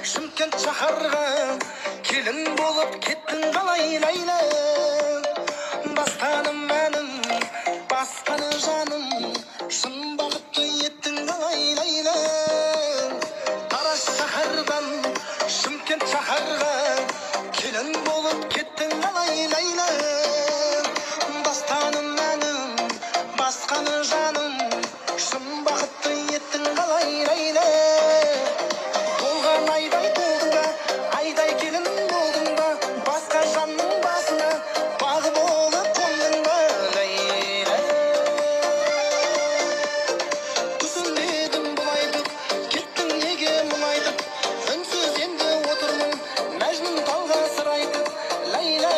Шымкент шаһарға келін болып кеттің қалай ләйлә, басқаным мәнім басқаны жаным, шын бақытты еттің қалай ләйлә. Тараз шаһардан Шымкент шаһарға келін болып кеттің қалай ләйлә, басқаным мәнім басқаны жаным, шын бақытты еттің қалай ләйлә. Айдай келін болдың ба, басқа жанның басына бағы болып қондың ба, ләйлә. Түсінбедім бұлайтып, кеттің неге мұңайтып, үнсіз енді отырмын, мәжнүн талға сыр айтып, ләйлә.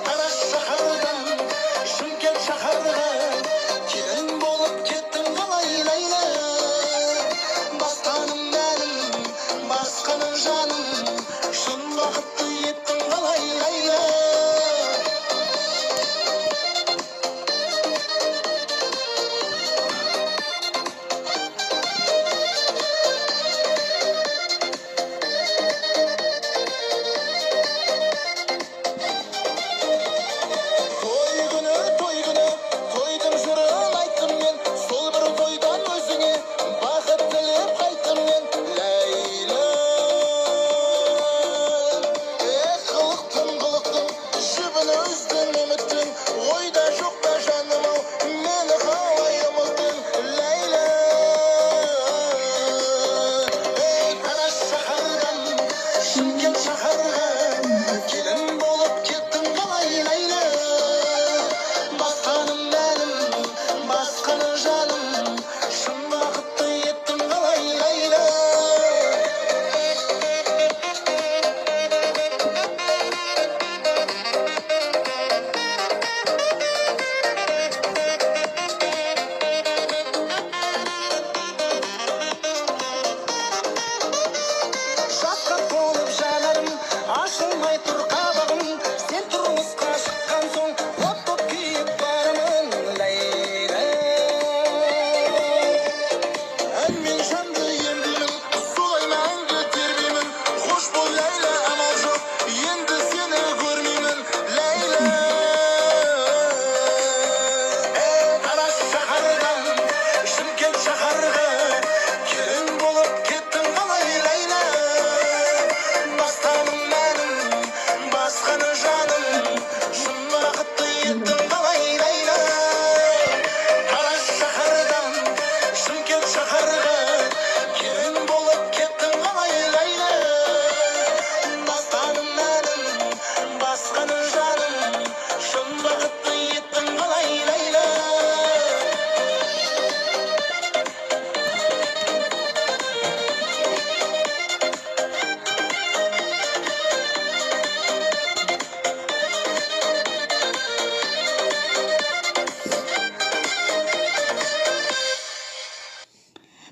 Тараз шаһардан Шымкент шаһарға келін болып кеттің қалай ләйлә, басқаның жаным, шын бақытты еттің қалай ләйлә. Той күні, тойдың жырын айттым мен, сол бір тойдан өзіңе бақыт тілеп қайттым мен, ләйлә. Жібін өзден үміттің, ойда жоқ па жаным ау, мені қалай ұмыттың, ләйлә. Тараз шаһардан Шымкент шаһарға келін болып кеттің қалай ләйлә, басқаным мәнім басқаны жаным, шын бақытты еттің қалай ләйлә. Жасқа толып жанарым, ашылмай тұр қабағым, сен тұрмысқа шыққан соң от боп күйіп барамын, ләйлә. Әнмен жанды емдеймін, солай мәңгі тербеймін, қош бол ләйлә, амал жоқ, енді сені көрмеймін, ләйлә. Тараз шаһардан Шымкент шаһарға келін болып кеттің қалай ләйлә, басқаным мәнім басқаны жаным, шын бақытты еттің қалай ләйлә. Тараз шаһардан Шымкент шаһарға келін болып кеттің қалай ләйлә, басқаным мәнім басқаны жаным, шын бақытты еттің қалай ләйлә.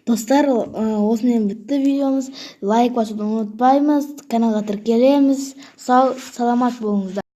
Достар, осымен бітті видеомыз. Лайк басуды ұмытпаймыз, каналға тіркелеміз. Саламат болыңыздар.